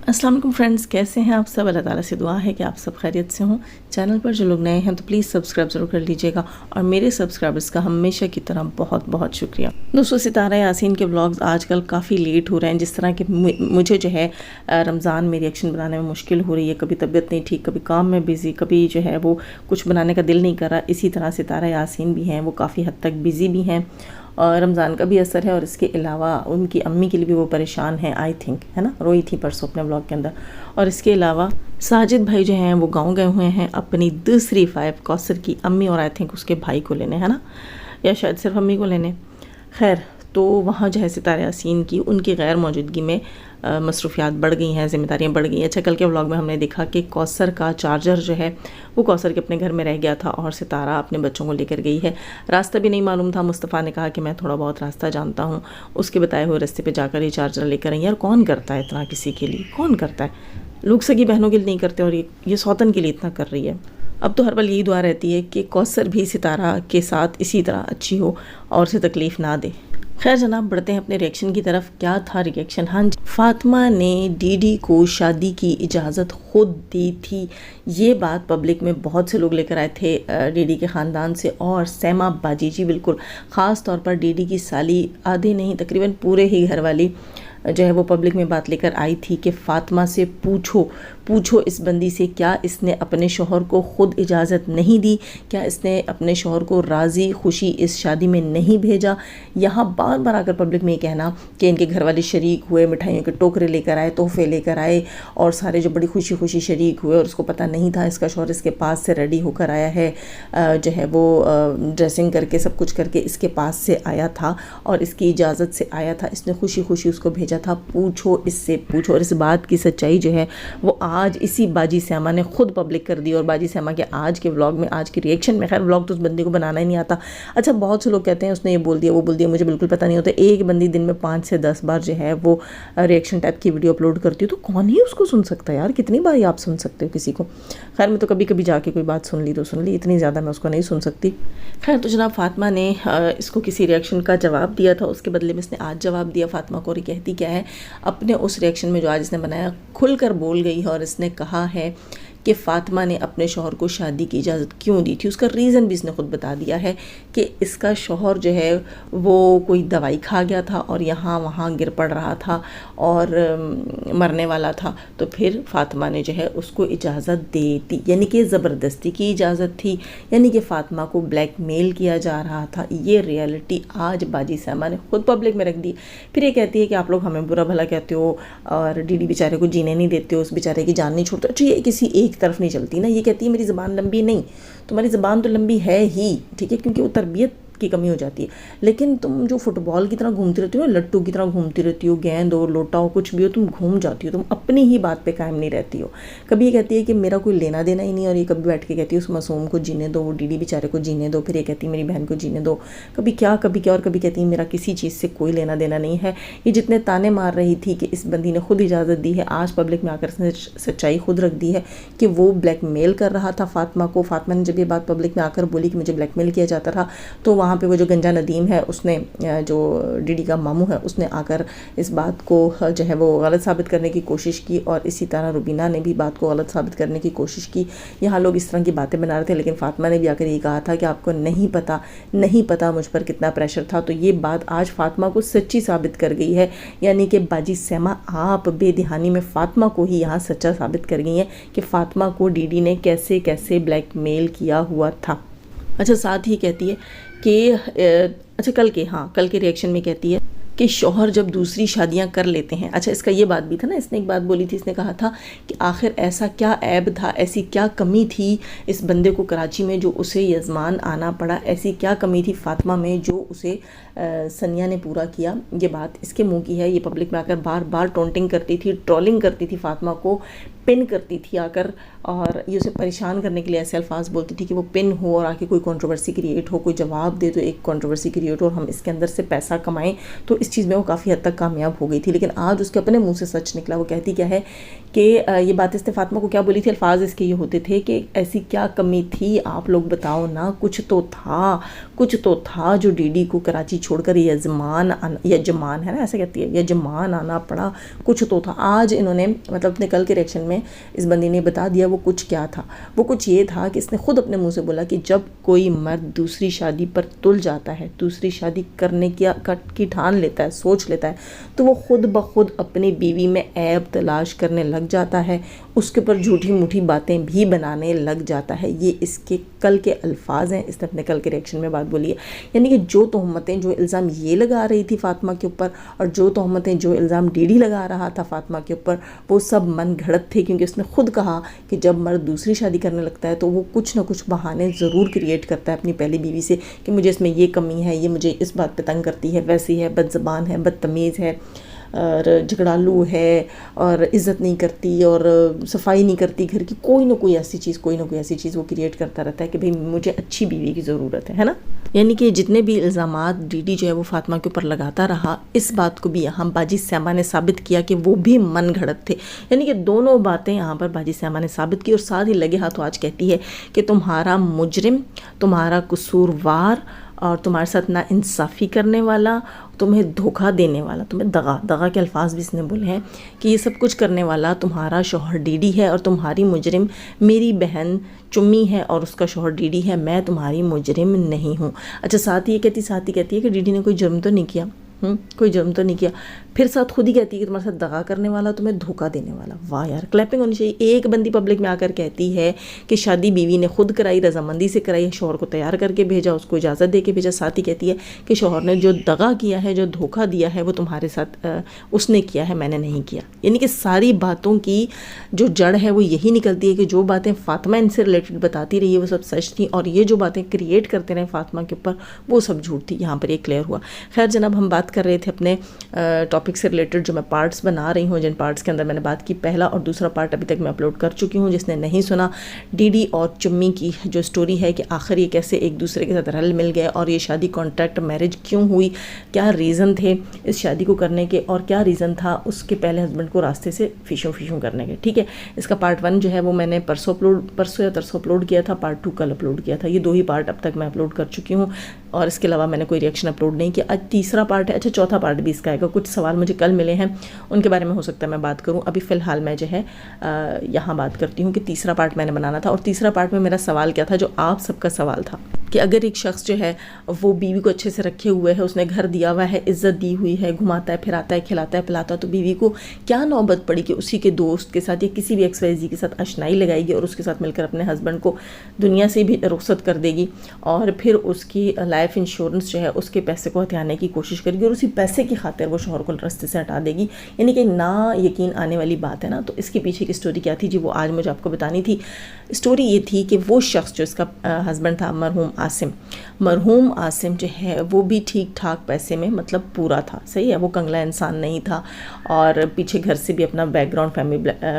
अस्सलाम वालेकुम फ्रेंड्स, कैसे हैं आप सब। अल्लाह ताला से दुआ है कि आप सब खैरियत से हों। चैनल पर जो लोग नए हैं तो प्लीज़ सब्सक्राइब ज़रूर कर लीजिएगा और मेरे सब्सक्राइबर्स का हमेशा की तरह बहुत बहुत शुक्रिया। दोस्तों, सितारा यासीन के व्लॉग्स आजकल काफ़ी लेट हो रहे हैं। जिस तरह के मुझे जो है रमज़ान में रिएक्शन बनाने में मुश्किल हो रही है, कभी तबीयत नहीं ठीक, कभी काम में बिज़ी, कभी जो है वो कुछ बनाने का दिल नहीं कर रहा। इसी तरह सितारा यासीन भी हैं, वो काफ़ी हद तक बिज़ी भी हैं और रमज़ान का भी असर है और इसके अलावा उनकी अम्मी के लिए भी वो परेशान हैं, आई थिंक, है ना, रोई थी परसों अपने ब्लॉग के अंदर। और इसके अलावा साजिद भाई जो हैं वो गांव गए हुए हैं अपनी दूसरी 5 कौसर की अम्मी और आई थिंक उसके भाई को लेने, है ना, या शायद सिर्फ अम्मी को लेने। खैर, तो वहाँ जो है सितारा यासीन की उनकी गैर मौजूदगी में मसरूफियात बढ़ गई हैं, ज़िम्मेदारियाँ बढ़ गई हैं। अच्छा, कल के व्लॉग में हमने देखा कि कौसर का चार्जर जो है वो कौसर के अपने घर में रह गया था और सितारा अपने बच्चों को लेकर गई है। रास्ता भी नहीं मालूम था। मुस्तफ़ा ने कहा कि मैं थोड़ा बहुत रास्ता जानता हूँ, उसके बताए हुए रास्ते पे जाकर ये चार्जर लेकर आई। यार, कौन करता है इतना किसी के लिए, कौन करता है? लोग सगी बहनों के लिए नहीं करते और ये सौतन के लिए इतना कर रही है। अब तो हर पल यही दुआ रहती है कि कौसर भी सितारा के साथ इसी तरह अच्छी हो और उसे तकलीफ़ ना दे। खैर जनाब, बढ़ते हैं अपने रिएक्शन की तरफ। क्या था रिएक्शन? हाँ जी, फातिमा ने डीडी को शादी की इजाज़त खुद दी थी। ये बात पब्लिक में बहुत से लोग लेकर आए थे डीडी के ख़ानदान से, और सैमा बाजी जी बिल्कुल, ख़ास तौर पर डीडी की साली, आधे नहीं तकरीबन पूरे ही घर वाली जो है वो पब्लिक में बात लेकर आई थी कि फ़ातिमा से पूछो इस बंदी से, क्या इसने अपने शोहर को ख़ुद इजाज़त नहीं दी? क्या इसने अपने शोहर को राज़ी खुशी इस शादी में नहीं भेजा? यहाँ बार बार आकर पब्लिक में ये कहना कि इनके घर वाले शरीक हुए, मिठाइयों के टोकरे लेकर आए, तोहफे लेकर आए और सारे जो बड़ी खुशी खुशी शरीक हुए और उसको पता नहीं था इसका शोहर इसके पास से रेडी होकर आया है, जो है वो ड्रेसिंग करके सब कुछ करके इसके पास से आया था और इसकी इजाज़त से आया था, इसने खुशी खुशी उसको भेजा था। पूछो इससे, पूछो। और इस बात की सच्चाई जो है वो आज इसी बाजी सैमा ने खुद पब्लिक कर दी और बाजी सैमा के आज के व्लॉग में, आज के रिएक्शन में। खैर, व्लॉग तो उस बंदी को बनाना ही नहीं आता। अच्छा, बहुत से लोग कहते हैं उसने ये बोल दिया, वो बोल दिया, मुझे बिल्कुल पता नहीं होता। एक बंदी दिन में 5 से 10 बार जो है वो रिएक्शन टाइप की वीडियो अपलोड करती है, तो कौन ही उसको सुन सकता है यार? कितनी बार आप सुन सकते हो किसी को? खैर, मैं तो कभी कभी जाके कोई बात सुन ली तो सुन ली, इतनी ज़्यादा मैं उसको नहीं सुन सकती। खैर, तो जनाब फातिमा ने इसको किसी रिएक्शन का जवाब दिया था, उसके बदले में इसने आज जवाब दिया फातिमा को। और ये कहती क्या है अपने उस रिएक्शन में जो आज इसने बनाया, खुलकर बोल गई है और इसने कहा है कि फ़ातिमा ने अपने शौहर को शादी की इजाज़त क्यों दी थी। उसका रीज़न भी इसने ख़ुद बता दिया है कि इसका शौहर जो है वो कोई दवाई खा गया था और यहाँ वहाँ गिर पड़ रहा था और मरने वाला था, तो फिर फ़ातिमा ने जो है उसको इजाज़त दे दी, यानी कि ज़बरदस्ती की इजाज़त थी, यानी कि फ़ातिमा को ब्लैकमेल किया जा रहा था। ये रियलिटी आज बाजी सैमा ने ख़ुद पब्लिक में रख दी। फिर ये कहती है कि आप लोग हमें बुरा भला कहते हो और डीडी बेचारे को जीने नहीं देते हो, उस बेचारे की जान नहीं छोड़ते। अच्छा, ये किसी एक तरफ नहीं चलती ना। ये कहती है मेरी ज़बान लंबी नहीं, तुम्हारी ज़बान तो लंबी है ही, ठीक है, क्योंकि वो तरबियत की कमी हो जाती है। लेकिन तुम जो फुटबॉल की तरह घूमती रहती हो, लट्टू की तरह घूमती रहती हो, गेंद हो, लोटा हो, कुछ भी हो, तुम घूम जाती हो, तुम अपनी ही बात पे कायम नहीं रहती हो। कभी ये कहती है कि मेरा कोई लेना देना ही नहीं, और ये कभी बैठ के कहती है उस मासूम को जीने दो, वो डीडी बेचारे को जीने दो। फिर ये कहती है मेरी बहन को जीने दो। कभी क्या और कभी कहती है मेरा किसी चीज़ से कोई लेना देना नहीं है। ये जितने ताने मार रही थी कि इस बंदी ने खुद इजाज़त दी है, आज पब्लिक में आकर सच्चाई खुद रख दी है कि वो ब्लैकमेल कर रहा था फ़ातिमा को। फ़ातिमा ने जब ये बात पब्लिक में आकर बोली कि मुझे ब्लैकमेल किया जाता था, तो वहाँ पे वो जो गंजा नदीम है, उसने, जो डीडी का मामू है, उसने आकर इस बात को जो है वो गलत साबित करने की कोशिश की, और इसी तरह रुबीना ने भी बात को गलत साबित करने की कोशिश की। यहाँ लोग इस तरह की बातें बना रहे थे, लेकिन फ़ातिमा ने भी आकर ये कहा था कि आपको नहीं पता मुझ पर कितना प्रेशर था। तो ये बात आज फ़ातिमा को सच्ची साबित कर गई है, यानी कि बाजी सैमा आप बेदिहानी में फ़ातिमा को ही यहाँ सच्चा साबित कर गई हैं कि फ़ातिमा को डीडी ने कैसे कैसे ब्लैकमेल किया हुआ था। अच्छा, साथ ही कहती है कि अच्छा, कल के रिएक्शन में कहती है कि शौहर जब दूसरी शादियां कर लेते हैं। अच्छा, इसका ये बात भी था ना, इसने एक बात बोली थी, इसने कहा था कि आखिर ऐसा क्या ऐब था, ऐसी क्या कमी थी इस बंदे को कराची में जो उसे यजमान आना पड़ा, ऐसी क्या कमी थी फ़ातिमा में जो उसे सनिया ने पूरा किया। ये बात इसके मुंह की है। ये पब्लिक में आकर बार बार टॉन्टिंग करती थी, ट्रोलिंग करती थी, फ़ातिमा को पिन करती थी आकर, और ये उसे परेशान करने के लिए ऐसे अल्फाज बोलती थी कि वो पिन हो और आके कोई कंट्रोवर्सी क्रिएट हो, कोई जवाब दे तो एक कंट्रोवर्सी क्रिएट हो और हम इसके अंदर से पैसा कमाएं। तो इस चीज़ में वो काफ़ी हद तक कामयाब हो गई थी। लेकिन आज उसके अपने मुंह से सच निकला। वो कहती क्या है कि ये बात इसने फ़ातिमा को क्या बोली थी, अल्फाज इसके ये होते थे कि ऐसी क्या कमी थी, आप लोग बताओ ना, कुछ तो था जो डीडी को कराची छोड़ कर यजमान है ना, ऐसे कहती है, यजमान आना पड़ा, कुछ तो था। आज इन्होंने मतलब अपने कल के रिएक्शन में इस बंदी ने बता दिया वो कुछ क्या था। वो कुछ ये था कि इसने खुद अपने मुंह से बोला कि जब कोई मर्द दूसरी शादी पर तुल जाता है, दूसरी शादी करने की ठान लेता है, सोच लेता है, तो वो खुद ब खुद अपनी बीवी में ऐब तलाश करने लग जाता है, उसके ऊपर झूठी मूठी बातें भी बनाने लग जाता है। ये इसके कल के अल्फाज हैं, इसने अपने कल के रिएक्शन में बात बोली है। यानी कि जो तोहमतें, जो इल्ज़ाम ये लगा रही थी फ़ातिमा के ऊपर, और जो तोहमतें, जो इल्ज़ाम डीडी लगा रहा था फ़ातिमा के ऊपर, वो सब मन घड़त थे, क्योंकि उसने खुद कहा कि जब मर्द दूसरी शादी करने लगता है तो वो कुछ ना कुछ बहाने ज़रूर क्रिएट करता है अपनी पहली बीवी से कि मुझे इसमें ये कमी है, ये मुझे इस बात पे तंग करती है, वैसी है, बदज़बान है, बदतमीज़ है, और झगड़ालू है, और इज़्ज़त नहीं करती, और सफाई नहीं करती घर की, कोई ना कोई ऐसी चीज़ वो क्रिएट करता रहता है कि भाई मुझे अच्छी बीवी की ज़रूरत है ना। यानी कि जितने भी इल्ज़ामात डीडी जो है वो फ़ातिमा के ऊपर लगाता रहा, इस बात को भी यहाँ बाजी सैमा ने साबित किया कि वो भी मन घड़त थे। यानी कि दोनों बातें यहाँ पर बाजी सैमा ने साबित की, और साथ ही लगे हाथों आज कहती है कि तुम्हारा मुजरिम, तुम्हारा कसूरवार, और तुम्हारे साथ ना इंसाफ़ी करने वाला, तुम्हें धोखा देने वाला, तुम्हें दगा के अल्फाज भी इसने बोले हैं कि ये सब कुछ करने वाला तुम्हारा शौहर डीडी है, और तुम्हारी मुजरिम मेरी बहन चुम्मी है और उसका शौहर डीडी है, मैं तुम्हारी मुजरिम नहीं हूँ। अच्छा, साथ ही कहती है कि डीडी ने कोई जुर्म तो नहीं किया, कोई जुर्म तो नहीं किया। फिर साथ खुद ही कहती है कि तुम्हारे साथ दगा करने वाला, तुम्हें धोखा देने वाला। वाह यार, क्लैपिंग होनी चाहिए। एक बंदी पब्लिक में आकर कहती है कि शादी बीवी ने खुद कराई, रजामंदी से कराई, शौहर को तैयार करके भेजा, उसको इजाज़त दे के भेजा। साथ ही कहती है कि शौहर ने जो दगा किया है, जो धोखा दिया है, वो तुम्हारे साथ उसने किया है, मैंने नहीं किया। यानी कि सारी बातों की जो जड़ है वो यही निकलती है कि जो बातें फ़ातिमा इनसे रिलेटेड बताती रही है वो सब सच थी, और ये जो बातें क्रिएट करते रहे फ़ातिमा के ऊपर वो सब झूठ थी। यहाँ पर ये क्लियर हुआ। खैर जनाब, हम बात कर रहे थे अपने टॉपिक से रिलेटेड, जो मैं पार्ट्स बना रही हूँ, जिन पार्ट्स के अंदर मैंने बात की, पहला और दूसरा पार्ट अभी तक मैं अपलोड कर चुकी हूँ। जिसने नहीं सुना, डीडी और चुम्मी की जो स्टोरी है कि आखिर ये कैसे एक दूसरे के साथ रल मिल गए, और ये शादी कॉन्ट्रैक्ट मैरिज क्यों हुई, क्या रीज़न थे इस शादी को करने के, और क्या रीज़न था उसके पहले हस्बैंड को रास्ते से फ़िशों करने के। ठीक है, इसका पार्ट 1 जो है वो मैंने परसों या तरसों अपलोड किया था, पार्ट 2 कल अपलोड किया था। ये 2 ही पार्ट अब तक मैं अपलोड कर चुकी हूँ, और इसके अलावा मैंने कोई रिएक्शन अपलोड नहीं किया। आज तीसरा पार्ट है। अच्छा, चौथा पार्ट भी इसका आएगा। कुछ सवाल मुझे कल मिले हैं, उनके बारे में हो सकता है मैं बात करूं। अभी फ़िलहाल मैं जो है यहाँ बात करती हूँ कि तीसरा पार्ट मैंने बनाना था, और तीसरा पार्ट में मेरा सवाल क्या था, जो आप सबका सवाल था कि अगर एक शख्स जो है वो बीवी को अच्छे से रखे हुए है, उसने घर दिया हुआ है, इज़्ज़त दी हुई है, घुमाता है फिराता है, खिलाता है पिलाता है, तो बीवी को क्या नौबत पड़ी कि उसी के दोस्त के साथ या किसी भी XYZ के साथ अशनाई लगाएगी और उसके साथ मिलकर अपने हस्बैंड को दुनिया से भी रुखसत कर देगी, और फिर उसकी लाइफ इंश्योरेंस जो है उसके पैसे को हथियाने की कोशिश करेगी, और उसी पैसे की खातिर वो शौहर को रास्ते से हटा देगी। यानी कि ना यकीन आने वाली बात है ना। तो इसके पीछे की स्टोरी क्या थी जी, वो आज मुझे आपको बतानी थी। स्टोरी ये थी कि वो शख्स जो इसका हस्बैंड था, मरहूम आसिम जो है वो भी ठीक ठाक पैसे में मतलब पूरा था, सही है, वो कंगला इंसान नहीं था, और पीछे घर से भी अपना बैकग्राउंड,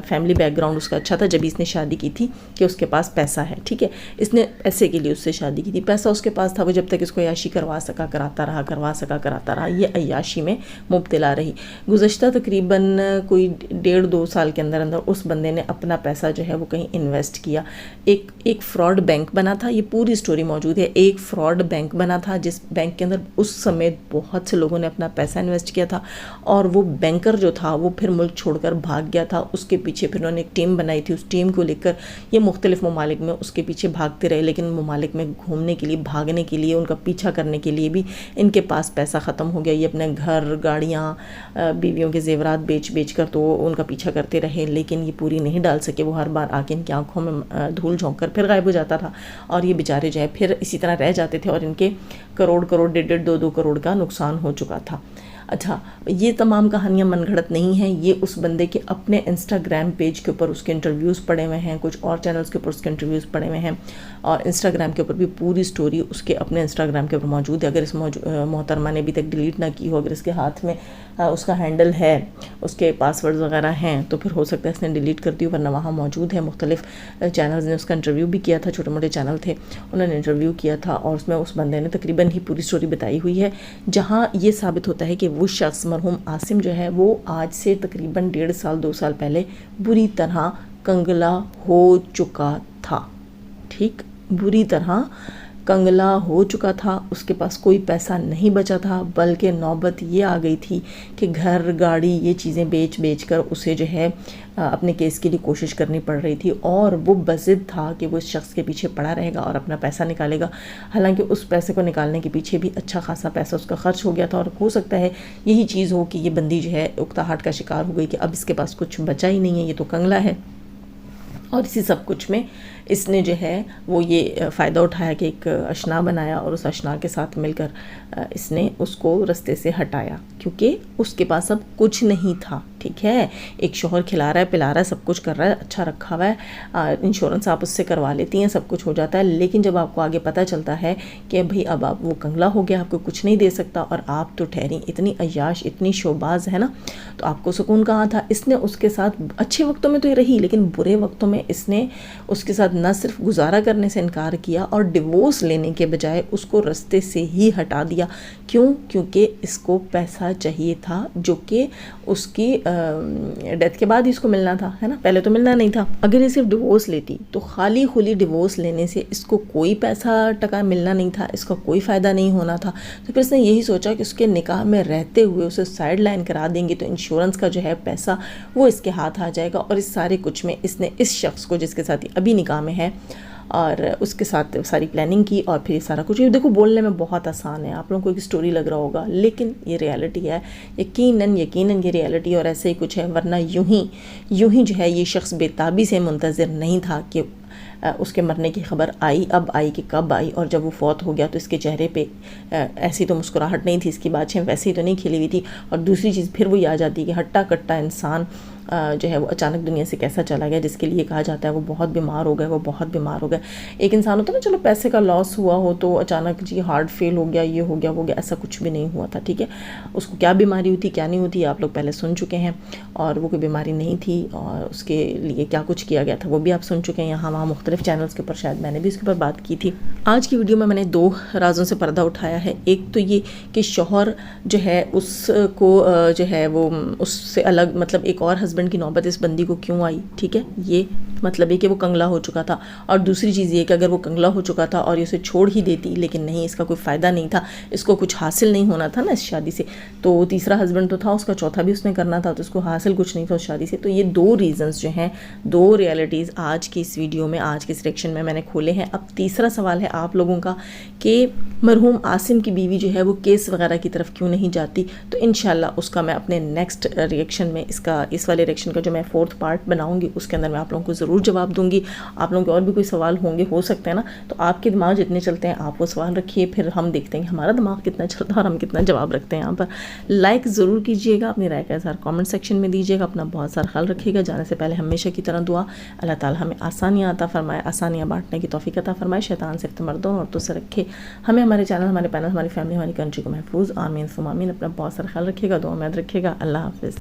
फैमिली बैकग्राउंड उसका अच्छा था। जब इसने शादी की थी कि उसके पास पैसा है, ठीक है, इसने पैसे के लिए उससे शादी की थी, पैसा उसके पास था, वो जब तक इसको अय्याशी करवा सका कराता रहा, ये अय्याशी में मुब्तला रही। गुज़श्ता तकरीबन कोई 1.5-2 साल के अंदर उस बंदे ने अपना पैसा जो है वो कहीं इन्वेस्ट किया। एक फ्रॉड बैंक बना था, ये पूरी स्टोरी मौजूद है। एक फ्रॉड बैंक बना था जिस बैंक के अंदर उस समय बहुत से लोगों ने अपना पैसा इन्वेस्ट किया था, और वो बैंकर जो था वो फिर मुल्क छोड़कर भाग गया था। उसके पीछे फिर उन्होंने एक टीम बनाई थी, उस टीम को लेकर ये मुख्तलिफ ममालिक में उसके पीछे भागते रहे, लेकिन ममालिक में घूमने के लिए, भागने के लिए, उनका पीछा करने के लिए भी इनके पास पैसा ख़त्म हो गया। ये अपने घर, गाड़ियाँ, बीवियों के जेवरात बेच कर तो उनका पीछा करते रहे, लेकिन ये पूरी नहीं डाल सके। वो हर बार आके इनकी आंखों में धूल झोंक कर फिर गायब हो जाता था, और ये बेचारे जो है फिर इसी तरह रह जाते थे, और इनके करोड़ 1.5-2 करोड़ का नुकसान हो चुका था। अच्छा, ये तमाम कहानियाँ मनगढ़ंत नहीं हैं, ये उस बंदे के अपने इंस्टाग्राम पेज के ऊपर उसके इंटरव्यूज़ पड़े हुए हैं, कुछ और चैनल्स के ऊपर उसके इंटरव्यूज़ पड़े हुए हैं, और इंस्टाग्राम के ऊपर भी पूरी स्टोरी उसके अपने इंस्टाग्राम के ऊपर मौजूद है। अगर इस मोहतरमा ने अभी तक डिलीट ना की हो, अगर इसके हाथ में उसका हैंडल है, उसके पासवर्ड वगैरह हैं, तो फिर हो सकता है इसने डिलीट कर दी, वरना वहाँ मौजूद है। मुख्तलिफ चैनल्स ने उसका इंटरव्यू भी किया था, छोटे मोटे चैनल थे, उन्होंने इंटरव्यू किया था, और उसमें उस बंदे ने तकरीबन ही पूरी स्टोरी बताई हुई है, जहाँ ये साबित होता है कि वो शख्स मरहूम आसिम जो है वो आज से तकरीबन 1.5-2 साल पहले बुरी तरह कंगला हो चुका था। ठीक, बुरी तरह کنگلا ہو چکا تھا، اس کے پاس کوئی پیسہ نہیں بچا تھا، بلکہ نوبت یہ آ گئی تھی کہ گھر گاڑی یہ چیزیں بیچ کر اسے جو ہے اپنے کیس کے لیے کوشش کرنی پڑ رہی تھی، اور وہ بضد تھا کہ وہ اس شخص کے پیچھے پڑا رہے گا اور اپنا پیسہ نکالے گا۔ حالانکہ اس پیسے کو نکالنے کے پیچھے بھی اچھا خاصا پیسہ اس کا خرچ ہو گیا تھا، اور ہو سکتا ہے یہی چیز ہو کہ یہ بندی جو ہے اکتاہٹ کا شکار ہو گئی کہ اب اس کے پاس کچھ بچا ہی نہیں ہے، یہ تو کنگلا ہے۔ اور اسی سب کچھ میں اس نے جو ہے وہ یہ فائدہ اٹھایا کہ ایک اشنا بنایا، اور اس اشنا کے ساتھ مل کر اس نے اس کو رستے سے ہٹایا، کیونکہ اس کے پاس اب کچھ نہیں تھا۔ ٹھیک ہے، ایک شوہر کھلا رہا ہے پلا رہا ہے سب کچھ کر رہا ہے، اچھا رکھا ہوا ہے، انشورنس آپ اس سے کروا لیتی ہیں، سب کچھ ہو جاتا ہے، لیکن جب آپ کو آگے پتہ چلتا ہے کہ بھئی اب آپ وہ کنگلا ہو گیا، آپ کو کچھ نہیں دے سکتا، اور آپ تو ٹھہری اتنی عیاش اتنی شوباز ہے نا، تو آپ کو سکون کہاں تھا؟ اس نے اس کے ساتھ اچھے وقتوں میں تو یہ رہی، لیکن برے وقتوں میں اس نے اس کے ساتھ نہ صرف گزارا کرنے سے انکار کیا، اور ڈیورس لینے کے بجائے اس کو رستے سے ہی ہٹا دیا۔ کیوں؟ کیونکہ اس کو پیسہ چاہیے تھا، جو کہ اس کی ڈیتھ کے بعد ہی اس کو ملنا تھا، ہے نا، پہلے تو ملنا نہیں تھا۔ اگر یہ صرف ڈیورس لیتی تو خالی خلی ڈیورس لینے سے اس کو کوئی پیسہ ٹکا ملنا نہیں تھا، اس کا کوئی فائدہ نہیں ہونا تھا، تو پھر اس نے یہی سوچا کہ اس کے نکاح میں رہتے ہوئے اسے سائیڈ لائن کرا دیں گے تو انشورنس کا جو ہے پیسہ وہ اس کے ہاتھ آ جائے گا، اور اس سارے کچھ میں اس نے اس شخص کو جس کے ساتھ ابھی نکاح میں ہے اور اس کے ساتھ ساری پلاننگ کی، اور پھر یہ سارا کچھ دیکھو بولنے میں بہت آسان ہے، آپ لوگوں کو ایک سٹوری لگ رہا ہوگا، لیکن یہ ریالٹی ہے، یقیناً یہ ریالٹی، اور ایسے ہی کچھ ہے، ورنہ یوں ہی جو ہے یہ شخص بے تابی سے منتظر نہیں تھا کہ اس کے مرنے کی خبر آئی، اب آئی کہ کب آئی، اور جب وہ فوت ہو گیا تو اس کے چہرے پہ ایسی تو مسکراہٹ نہیں تھی، اس کی باتیں ویسے ہی تو نہیں کھلی ہوئی تھی، اور دوسری چیز پھر وہی آ جاتی کہ ہٹا کٹا انسان جو ہے وہ اچانک دنیا سے کیسا چلا گیا، جس کے لیے کہا جاتا ہے وہ بہت بیمار ہو گئے۔ ایک انسان ہوتا ہے نا، چلو پیسے کا لاس ہوا ہو تو اچانک جی ہارٹ فیل ہو گیا، یہ ہو گیا وہ گیا، ایسا کچھ بھی نہیں ہوا تھا۔ ٹھیک ہے، اس کو کیا بیماری ہوئی تھی کیا نہیں ہوتی آپ لوگ پہلے سن چکے ہیں، اور وہ کوئی بیماری نہیں تھی، اور اس کے لیے کیا کچھ کیا گیا تھا وہ بھی آپ سن چکے ہیں یہاں وہاں مختلف چینلز کے اوپر، شاید میں نے بھی اس کے اوپر بات کی تھی۔ آج کی ویڈیو میں نے 2 رازوں سے پردہ اٹھایا ہے، ایک تو یہ کہ شوہر جو ہے اس کو جو ہے وہ اس سے الگ، مطلب ایک اور ہسبینڈ کی نوبت اس بندی کو کیوں آئی، ٹھیک ہے، یہ مطلب ہے کہ وہ کنگلا ہو چکا تھا، اور دوسری چیز یہ کہ اگر وہ کنگلا ہو چکا تھا اور اسے چھوڑ ہی دیتی، لیکن نہیں، اس کا کوئی فائدہ نہیں تھا، اس کو کچھ حاصل نہیں ہونا تھا نا اس شادی سے، تو تیسرا ہسبینڈ تو تھا اس کا، چوتھا بھی اس نے کرنا تھا، تو اس کو حاصل کچھ نہیں تھا اس شادی سے۔ تو یہ 2 ریزنز جو ہیں، 2 ریالٹیز آج کی اس ویڈیو میں، آج کے سلیکشن میں نے کھولے ہیں۔ اب تیسرا سوال ہے آپ لوگوں کا کہ مرحوم عاصم کی بیوی جو ہے وہ کیس وغیرہ کی طرف کیوں نہیں جاتی، تو انشاءاللہ اس کا میں اپنے نیکسٹ ریئیکشن میں، اس والے ریئیکشن کا جو میں 4تھ پارٹ بناؤں گی اس کے اندر میں آپ لوگوں کو ضرور جواب دوں گی۔ آپ لوگوں کے اور بھی کوئی سوال ہوں گے، ہو سکتے ہیں نا، تو آپ کے دماغ جتنے چلتے ہیں آپ وہ سوال رکھیے، پھر ہم دیکھتے ہیں کہ ہمارا دماغ کتنا چلتا ہے اور ہم کتنا جواب رکھتے ہیں۔ یہاں پر لائک ضرور کیجیے گا، اپنی رائے کا اظہار کامنٹ سیکشن میں دیجیے گا، اپنا بہت سارا خیال رکھیے گا۔ جانے سے پہلے ہمیشہ کی طرح دعا، اللہ تعالی ہمیں آسانیاں عطا فرمائے، آسانیاں بانٹنے کی توفیق عطا فرمائے، شیطان سے مردوں اور عورتوں سے رکھے، ہمیں ہمارے چینل، ہمارے پینل، ہماری فیملی، ہماری کنٹری کو محفوظ، آمین ثم آمین۔ اپنا بہت سارا خیال رکھیے گا، دعا میں یاد رکھیے گا۔ اللہ حافظ۔